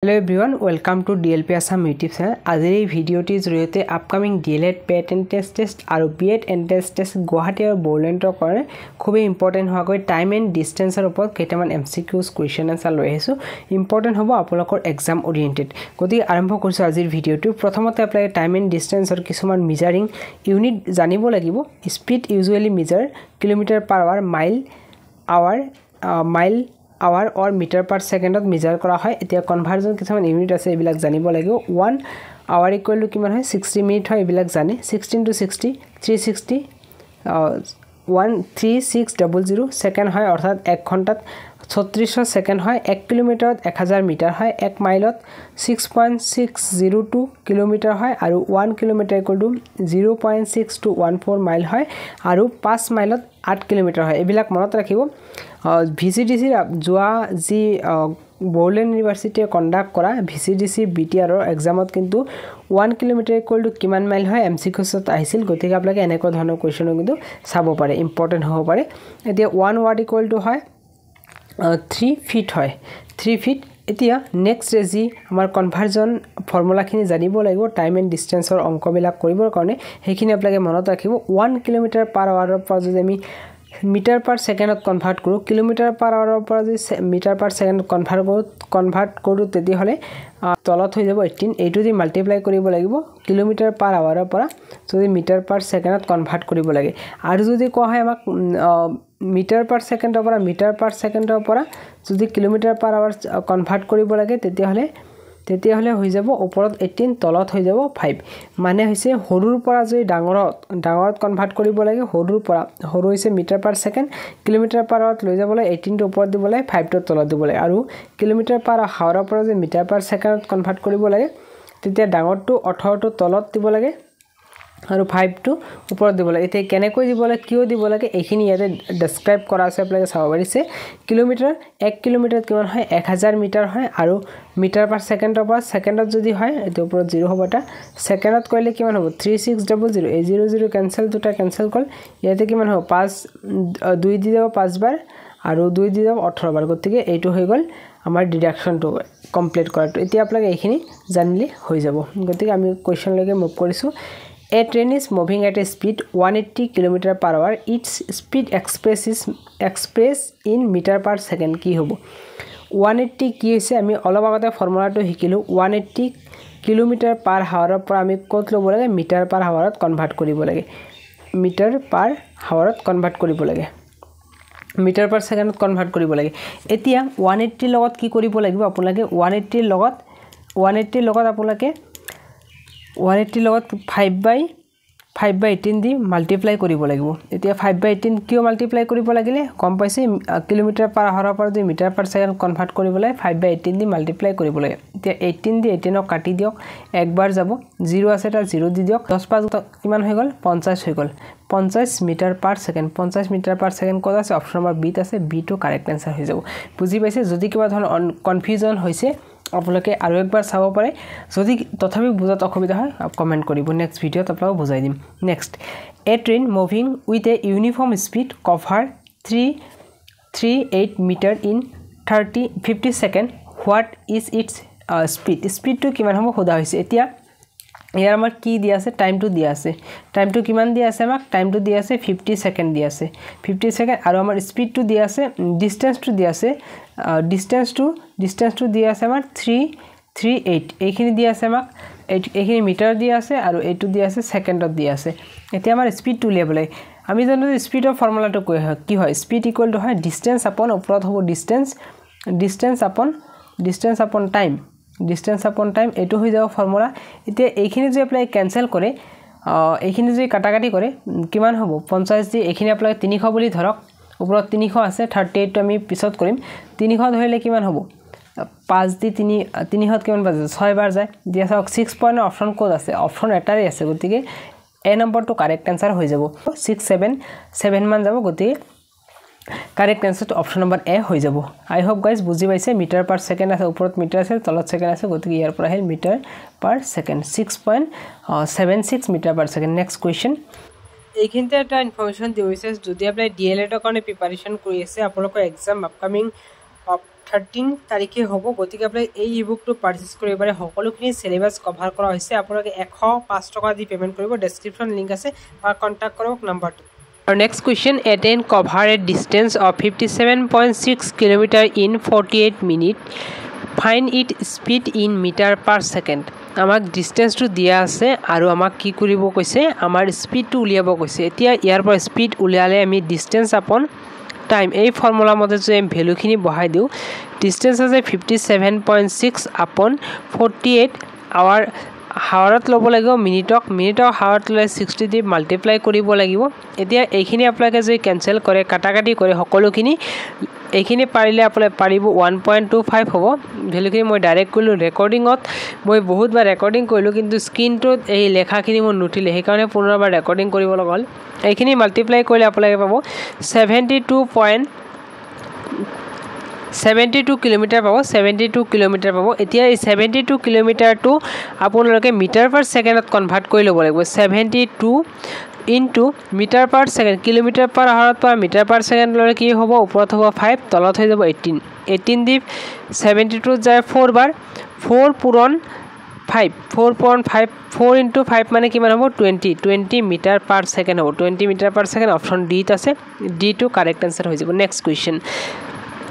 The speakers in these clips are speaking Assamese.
Hello everyone, welcome to DLP Assam YouTube channel. আজিৰ এই ভিডিওটি জৰিয়তে upcoming DLED PET entrance test আৰু BEd এন্ট্ৰেন্স টেষ্ট গুৱাহাটী আৰু বৰলেণ্ডৰ কাৰণে খুবই ইম্পৰ্টেন্ট হোৱাকৈ টাইম এণ্ড ডিষ্টেন্সৰ ওপৰত কেইটামান MCQs কুৱেশ্যন আনসাৰ লৈ আহিছোঁ ইম্পৰ্টেন্ট হ'ব আপোনালোকৰ এক্সাম ওৰিয়েণ্টেড গতিকে আৰম্ভ কৰিছোঁ আজিৰ ভিডিওটো প্ৰথমতে আপোনালোকে টাইম এণ্ড ডিষ্টেন্সৰ কিছুমান মেজাৰিং ইউনিট জানিব লাগিব speed usually measure kilometre per hour mile hour or meter per second of measure করা হয় এতিয়া কনভার্জন কিছুমান ইউনিট আছে এবিলাক জানিব লাগিব 1 hour equal to কিমান হয় 60 মিনিট হয় এবিলাক জানি 16 to 60 360 13600 সেকেন্ড হয় অর্থাৎ 1 ঘন্টাত 3600 সেকেন্ড হয় 1 কিলোমিটাৰত 1000 মিটাৰ হয় 1 মাইলত 6.602 কিলোমিটাৰ হয় আৰু 1 কিলোমিটাৰ equal to 0.6214 মাইল হয় আৰু 5 মাইলত 8 কিলোমিটাৰ হয় এবিলাক মনত ৰাখিব VCDC যোৱা যি বৰলেণ্ড ইউনিভাৰ্সিটিয়ে কন্ডাক্ট কৰা VCDC BTR ৰ এক্সামত কিন্তু 1 কিলোমিটাৰ ইকুৱেল টু কিমান মাইল হয় MCQsত আহিছিল গতিকে আপোনালোকে এনেকুৱা ধৰণৰ কোৱেশ্যন কিন্তু চাব পাৰে ইম্পৰ্টেন্ট হ'ব পাৰে এতিয়া 1 ৱাট ইকুৱেল টু হয় 3 ফিট হয় 3 ফিট এতিয়া নেক্সট ৰেজি আমাৰ কনভাৰ্জন ফৰ্মুলাখিনি জানিব লাগিব টাইম এণ্ড ডিষ্টেন্সৰ অংকবিলাক কৰিবৰ কাৰণে সেইখিনি আপোনালোকে মনত ৰাখিব 1 কিলোমিটাৰ পাৰ আৱাৰৰ পৰা যদি আমি মিটাৰ পাৰ সেকেন্ডত কনভাৰ্ট কৰো কিলোমিটাৰ পাৰ আৱাৰৰ পৰা যদি মিটাৰ পাৰ সেকেন্ড কনভাৰ্ট কৰো তেতিয়া হলে তলত হৈ যাব 18 এইটো দি মাল্টিপ্লাই কৰিব লাগিব কিলোমিটাৰ পাৰ আৱাৰৰ পৰা যদি মিটাৰ পাৰ সেকেন্ডত কনভাৰ্ট কৰিব লাগে আৰু যদি কোৱা হয় আমাক মিটাৰ পাৰ সেকেন্ডৰ পৰা যদি কিলোমিটাৰ পাৰ আৱাৰ কনভাৰ্ট কৰিব লাগে তেতিয়া হলে হৈ যাব ওপৰত 18 তলত হৈ যাব 5 মানে হৈছে হৰুৰ পৰা যদি ডাঙৰত কনভাৰ্ট কৰিব লাগে হৰুৰ পৰা হৰু হৈছে metre per second kilometre per আৱাৰত লৈ যাবলৈ 18 টো ওপৰত দিব লাগে 5 টো তলত দিব লাগে আৰু কিলোমিটাৰ পাৰ আৱাৰৰ পৰা যদি মিটাৰ পাৰ সেকেন্ডত কনভাৰ্ট কৰিব লাগে তেতিয়া ডাঙৰটো 18 টো তলত দিব লাগে আৰু 5 টো ওপৰত দিব লাগে এতিয়া কেনেকৈ দিব লাগে কিয় দিব লাগে এইখিনি ইয়াতে ডেসক্ৰাইব কৰা আছে আপোনালোকে চাব পাৰিছে কিলোমিটাৰ 1 কিলোমিটাৰ কিমান হয় 1000 মিটাৰ হয় আৰু মিটাৰ পাৰ সেকেন্ডৰ পৰা সেকেন্ডত যদি হয় এটো ওপৰত 0 হ'ব এটা সেকেন্ডত কইলে কিমান হ'ব 3600 এই 00 ক্যান্সেল দুটা ক্যান্সেল কল ইয়াতে কিমান হ'ব 5 2 দি যাব 5 বাৰ আৰু 2 দি যাব 18 বাৰ গতিকে এইটো হৈ গল আমাৰ ডিডাকশনটো কমপ্লিট কৰাটো এতিয়া আপোনালোকে এইখিনি জানিলে হৈ যাব গতিকে আমি কোৱেশ্চন লৈকে মুভ কৰিছো A train is moving at a speed 180 km per hour. Its speed expressed in meter per second. কি হ'ব 180 কি হৈছে আমি অলপ আগতে ফৰ্মুলাটো শিকিলো 180 কিলোমিটাৰ পাৰ আৱাৰৰ পৰা আমি কত ল'ব লাগে মিটাৰ পাৰ আৱাৰত কনভাৰ্ট কৰিব লাগে মিটাৰ পাৰ আৱাৰত কনভাৰ্ট কৰিব লাগে মিটাৰ পাৰ সেকেন্ডত কনভাৰ্ট কৰিব লাগে এতিয়া 180 লগত কি কৰিব লাগিব আপোনালোকে 180 লগত আপোনালোকে 180 লগত 5/18 দি মাল্টিপ্লাই কৰিব লাগিব এতিয়া 5/18 কিয় মাল্টিপ্লাই কৰিব লাগিলে কম পাইছে কিলোমিটাৰ পাৰ আৱাৰৰ পৰা যদি মিটাৰ পাৰ সেকেন্ড কনভাৰ্ট কৰিবলৈ 5/18 দি মাল্টিপ্লাই কৰিব লাগে এতিয়া 18 দি 18 কাটি দিয়ক একবাৰ যাব 0 আছে এটা 0 দি দিয়ক 10 5 কিমান হৈ গল 50 হৈ গল 50 metre per second 50 metre per second কত আছে অপচন নম্বৰ বি আছে বি টো কাৰেক্ট আনসাৰ হৈ যাব বুজি পাইছে যদি কিবা ধৰণৰ কনফিউজন হৈছে আপোনালোকে আৰু একবাৰ চাব পাৰে যদি তথাপি বুজাত অসুবিধা হয় কমেন্ট কৰিব নেক্সট ভিডিওত আপোনাক বুজাই দিম next a train moving with a uniform speed cover 338 metre in 50 second what is its speed টু কিমান হ'ব খোদা হৈছে এতিয়া ইয়াৰ আমাৰ কি দিয়া আছে টাইমটো দিয়া আছে টাইমটো কিমান দিয়া আছে আমাক টাইমটো দিয়া আছে 50 সেকেন্ড দিয়া আছে 50 সেকেন্ড আৰু আমাৰ স্পীডটো দিয়া আছে ডিসটেন্সটো দিয়া আছে ডিসটেন্সটো দিয়া আছে আমাৰ 338 এইখিনি দিয়া আছে আমাক এইখিনি মিটাৰ দিয়া আছে আৰু এইটো দিয়া আছে সেকেন্ডত দিয়া আছে এতিয়া আমাৰ স্পীডটো উলিয়াবলৈ আমি জানো স্পীডৰ ফৰ্মুলাটো কি হয় স্পীড ইকুৱেল টু হয় ডিসটেন্স আপন ওপৰত হ'ব ডিসটেন্স আপন টাইম এটো হৈ যাব ফৰ্মুলা এতিয়া এইখিনি যে এপ্লাই ক্যান্সেল কৰে এইখিনি যে কাটাকাটি কৰে কিমান হ'ব 50 দি এইখিনি এপ্লাই 300 বুলি ধৰক ওপৰত 300 আছে 38 টো আমি পিছত কৰিম 300 ধৰিলে কিমান হ'ব 5 দি 300 কিমান বাজে 6 বাৰ যায় দিয়া চাওক 6 পইণ্ট অপচন কোড আছে অপচন এটাৰে আছে গতিকে এ নম্বৰটো কাৰেক্ট আনসাৰ হৈ যাব 7 মান যাব গতিকে কারেক্ট आंसर तो ऑप्शन नंबर ए हो जाबो आई होप गाइस बुझी पाइसे मीटर पर सेकेंड আছে উপৰত মিটাৰ আছে তলত সেকেন্ড আছে গতিকে ইয়াৰ পৰা আহিল metre per second 6.76 metre per second next question এইখিনতে এটা ইনফৰমেশন দি হৈছে যদি আপুনি ডিএলএড ৰ কাৰণে প্ৰিপাৰেচন কৰি আছে আপোনালোকৰ এক্সাম আপকামিং 13 তাৰিখে হ'ব গতিকে আপুনি এই ইবুকটো পাৰচেজ কৰিব পাৰে সকলোখিনি সিলেবাস কভাৰ কৰা হৈছে আপোনালোকে 105 টকা দি পেমেন্ট কৰিব ডেসক্ৰিপচন লিংক আছে বা কন্টাক্ট কৰক নম্বৰটো Our next question, attain cover a distance of 57.6 km in 48 minutes. Find it speed in meter per second. আমাক ডিসটেন্স টু দিয়া আছে আৰু আমাক কি কৰিব কৈছে আমাৰ স্পিড টু উলিয়াব কৈছে এতিয়া ইয়াৰ পৰা স্পিড উলিয়ালে আমি ডিসটেন্স আপন টাইম এই ফৰ্মুলা মতে যে ভ্যালুখিনি বহাই দিও ডিসটেন্স আছে 57.6 আপন 48 আৱাৰ হাৱাৰত ল'ব লাগিব মিনিটক হাৱাৰত লৈ 60 দি মাল্টিপ্লাই কৰিব লাগিব এতিয়া এইখিনি আপোনালোকে যদি কেনসেল কৰে কাটাকাটি কৰে সকলোখিনি এইখিনি পাৰিলে আপোনালোকে পাৰিব 1.25 হ'ব ভ্যালুখিনি মই ডাইৰেক্ট কৰিলো ৰেকৰ্ডিংত মই বহুতবাৰ ৰেকৰ্ডিং কৰিলো কিন্তু স্ক্ৰীনটোত এই লেখাখিনি মই নুঠিলে সেইকাৰণে পুনৰবাৰ ৰেকৰ্ডিং কৰিব লগা হ'ল এইখিনি মাল্টিপ্লাই কৰিলে আপোনালোকে পাব 72 কিলোমিটাৰ পাব 72 কিলোমিটাৰ পাব এতিয়া এই 72 কিলোমিটাৰটো আপোনালোকে মিটাৰ পাৰ সেকেন্ডত কনভাৰ্ট কৰি ল'ব লাগিব 72 into metre per second kilometre per আৱাৰত পৰা মিটাৰ পাৰ সেকেন্ড ললে কি হ'ব ওপৰত হ'ব 5 তলত হৈ যাব 18 দি 72 যায় 4 বাৰ 4 পূৰণ 5 4 into 5 মানে কিমান হ'ব 20 মিটাৰ পাৰ সেকেন্ড হ'ব 20 metre per second option D আছে ডি টু কাৰেক্ট आंसर হৈ যাব next question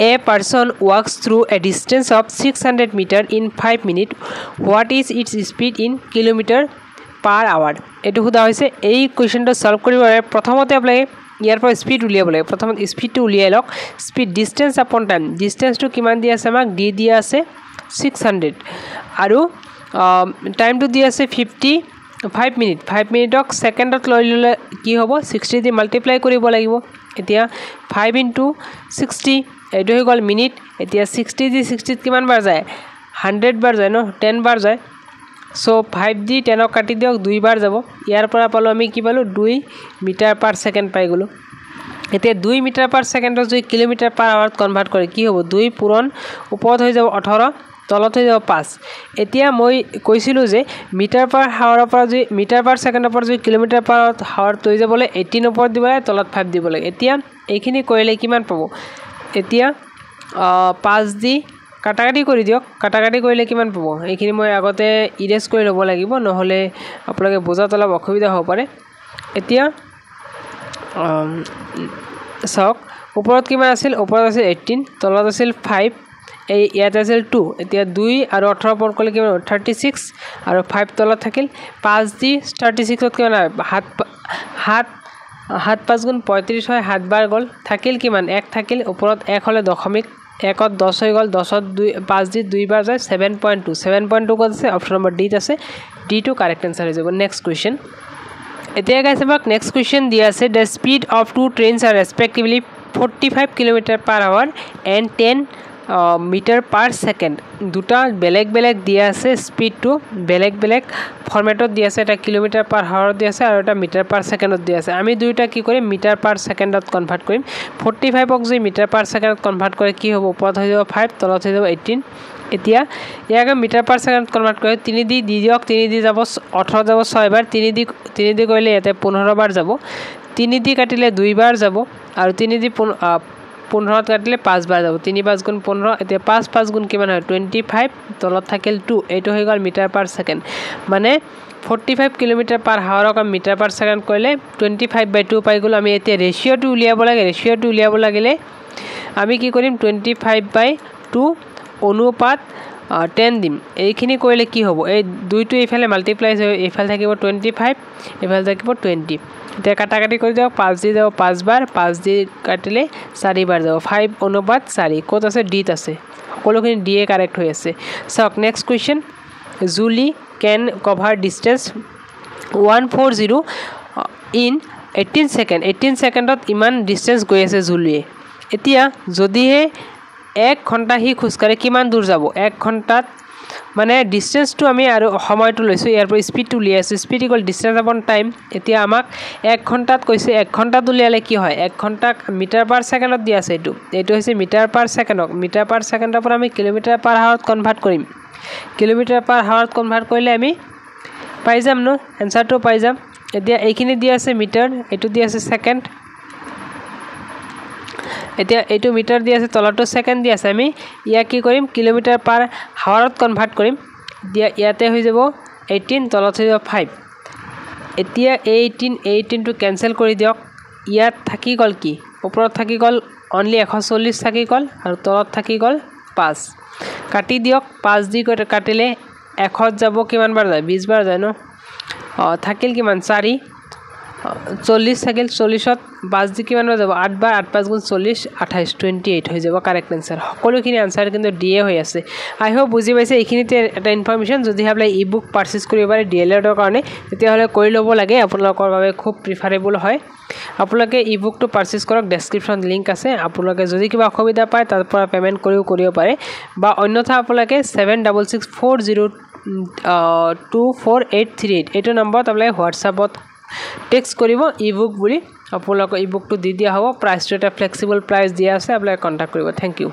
A person walks through a distance of 600 meter in 5 minutes. What is its speed in kilometer per hour? এটো খুদা হৈছে এই কোৱেশ্চনটো সলভ কৰিবলৈ প্ৰথমতে আপোনালোকে ইয়াৰ পৰা স্পিড উলিয়াব লাগে প্ৰথমতে স্পিডটো উলিয়াই লওক স্পিড ডিসটেন্স আপন টাইম ডিসটেন্সটো কিমান দিয়া আছে আমাক ডি দিয়া আছে 600 আৰু টাইমটো দিয়া আছে 55 মিনিট 5 মিনিটক সেকেন্ডত লৈ ললে কি হ'ব 60 দি মাল্টিপ্লাই কৰিব লাগিব এতিয়া 5 into 60 এটো হৈ গল মিনিট এতিয়া 60 দি 60 কিমান বাৰ যায় 100 বাৰ যায় ন 10 বাৰ যায় সো 5 দি 10 ক কাটি দিয়ক 2 বাৰ যাব ইয়াৰ পৰা পালো আমি কি পালো 2 মিটাৰ পাৰ সেকেন্ড পাই গলো এতিয়া 2 মিটাৰ পাৰ সেকেন্ডত যদি কিলোমিটাৰ পাৰ আৱাৰত কনভাৰ্ট কৰে কি হ'ব 2 পূৰণ ওপৰত হৈ যাব 18 তলত হৈ যাব 5 এতিয়া মই কৈছিলো যে মিটাৰ পাৰ হাৱাৰৰ পৰা যদি মিটাৰ পাৰ সেকেন্ডৰ পৰা যদি কিলোমিটাৰ পাৰ হাৱাৰত লৈ যাবলৈ 18 ওপৰত দিব লাগে তলত 5 দিব লাগে এতিয়া এইখিনি কৰিলে কিমান পাব এতিয়া 5 দি কাটাকাটি কৰি দিয়ক কাটাকাটি কৰিলে কিমান পাব এইখিনি মই আগতে ইৰেজ কৰি ল'ব লাগিব নহলে আপোনালোকে বুজাত অলপ অসুবিধা হ'ব পাৰে এতিয়া সক ওপৰত কিমান আছিল ওপৰত আছিল 18 তলত আছিল 5 এই ইয়াত আছিল 2 এতিয়া 2 আৰু 18 ওপৰত কৰিলে কিমান 36 আৰু 5 তলত থাকিল 5 দি 36 ত কিমান হাত 5 গুণ 35 হয় 7 বাৰ গল থাকিল কিমান 1 থাকিল ওপৰত 1 হলে দশমিক 1 ত 10 হৈ গল 10 ত 5 দি 2 বাৰ যায় 7.2 কত আছে অপচন নম্বৰ ডি আছে ডি টু কাৰেক্ট आंसर হৈ যাব নেক্সট কোৱেশ্চন এতিয়া গাইস আমাক নেক্সট কোৱেশ্চন দিয়া আছে the speed of two trains are respectively 45 km per hour and 10 metre per second দুটা বেলেগ বেলেগ দিয়া আছে স্পিড টু বেলেগ বেলেগ ফৰম্যাটত দিয়া আছে এটা কিলোমিটাৰ পাৰ হাৱাৰত দিয়া আছে আৰু এটা মিটাৰ পাৰ সেকেন্ডত দিয়া আছে আমি দুইটা কি কৰিম মিটাৰ পাৰ সেকেন্ডত কনভাৰ্ট কৰিম 45 ক যদি মিটাৰ পাৰ সেকেন্ডত কনভাৰ্ট কৰে কি হ'ব ওপৰত হৈ যাব 5 তলত হৈ যাব 18 এতিয়া ইয়াক মিটাৰ পাৰ সেকেন্ডত কনভাৰ্ট কৰে 3 দি দিয়ক 3 দি যাব 18 যাব 6 বাৰ 3 দি কৰিলে ইয়াতে 15 বাৰ যাব 3 দি কাটিলে 2 বাৰ যাব আৰু 3 দি 15 কাটিলে 5 বাৰ যাব 3 5 গুণ 15 এতিয়া 5 গুণ কিমান হয় 25 তলত থাকিল 2 এইটো হৈ গল মিটাৰ পাৰ সেকেন্ড মানে 45 কিলোমিটাৰ পাৰ হাৱাৰক মিটাৰ পাৰ সেকেন্ড কৰিলে 25/2 পাই গলো আমি এতিয়া ৰেশিওটো উলিয়াব লাগে ৰেশিওটো উলিয়াব লাগিলে আমি কি কৰিম 25/2 অনুপাত 10 দিম এইখিনি কৰিলে কি হ'ব এই দুইটো ইফালে মাল্টিপ্লাই হৈ ইফালে থাকিব 25 ইফালে থাকিব 20 এতিয়া কাটাকাটি কৰি দিয়ক 5 দি যাব 5 বাৰ 5 দি কাটিলে 4 বাৰ যাব 5 অনুপাত 4 কত আছে ডিত আছে সকলোখিনি ডি এ কারেক্ট হৈ আছে সক next question Julie can cover distance 140 in 18 second 18 সেকেন্ডত ইমান ডিসটেন্স গৈ আছে জুলিয়ে এতিয়া যদিহে 1 ঘন্টা হি খুজকাৰে কিমান দূৰ যাব 1 ঘন্টাত মানে ডিসটেন্সটো আমি আৰু সময়টো লৈছো ইয়াৰ পৰা স্পিডটো উলিয়াইছো speed equal distance upon time এতিয়া আমাক 1 ঘন্টাত কৈছে 1 ঘন্টাত উলিয়ালে কি হয় 1 ঘন্টাক মিটাৰ পাৰ সেকেন্ডত দিয়া আছে এইটো হৈছে মিটাৰ পাৰ সেকেন্ডক মিটাৰ পাৰ সেকেন্ডৰ পৰা আমি কিলোমিটাৰ পাৰ হাৱাৰত কনভাৰ্ট কৰিম কিলোমিটাৰ পাৰ হাৱাৰত কনভাৰ্ট কৰিলে আমি পাই যাম ন आंसरটো পাই যাম এতিয়া এইখিনি দিয়া আছে মিটাৰ এটো দিয়া আছে সেকেন্ড এতিয়া এইটো মিটাৰ দি আছে তলটো সেকেন্ড দি আছে আমি ইয়া কি কৰিম কিলোমিটাৰ পাৰ হাৱাৰত কনভাৰ্ট কৰিম দিয়া ইয়াতে হৈ যাব 18 তলত হৈ যাব 5 এতিয়া 18 টো ক্যান্সেল কৰি দিয়ক ইয়াত থাকি গল কি ওপৰত থাকি গল অনলি 140 থাকি গল আৰু তলত থাকি গল 5 কাটি দিয়ক 5 দি কাটিলে 1 যাব কিমান বাৰ যায় 20 বাৰ যায় ন থাকিল কিমান 4 40 থাকিল 40ত 5 দি কিমান বাৰ যাব 8 বাৰ 8 5 গুণ 40 28 28 হৈ যাব কারেক্ট आंसर সকলোখিনি आंसर কিন্তু ডিএ হৈ আছে আই হোপ বুজি পাইছে এইখিনিতে এটা ইনফৰমেশন যদি আপনি ই-বুক পাৰচেজ কৰিব পাৰে ডিএলএডৰ কাৰণে তেতিয়া হলে কৰি ল'ব লাগে আপোনালোকৰ বাবে খুব প্ৰিফাৰেবল হয় আপোনালোকে ই-বুকটো পাৰচেজ কৰক ডেসক্ৰিপশন লিংক আছে আপোনালোকে যদি কিবা অসুবিধা পায় তাৰ পৰা পেমেন্ট কৰিব পাৰে বা অন্যথা আপোনালোকে 7640248838 এইটো নম্বৰত আপোনালোকে হোৱাটছআপত টেক্সট কৰিব ই-বুক বুলি আপোনালোকৰ ই-বুকটো দি দিয়া হ'ব প্ৰাইচটো এটা ফ্লেক্সিবল প্ৰাইচ দিয়া আছে আপোনালোকে কন্টাক্ট কৰিব থ্যাংক ইউ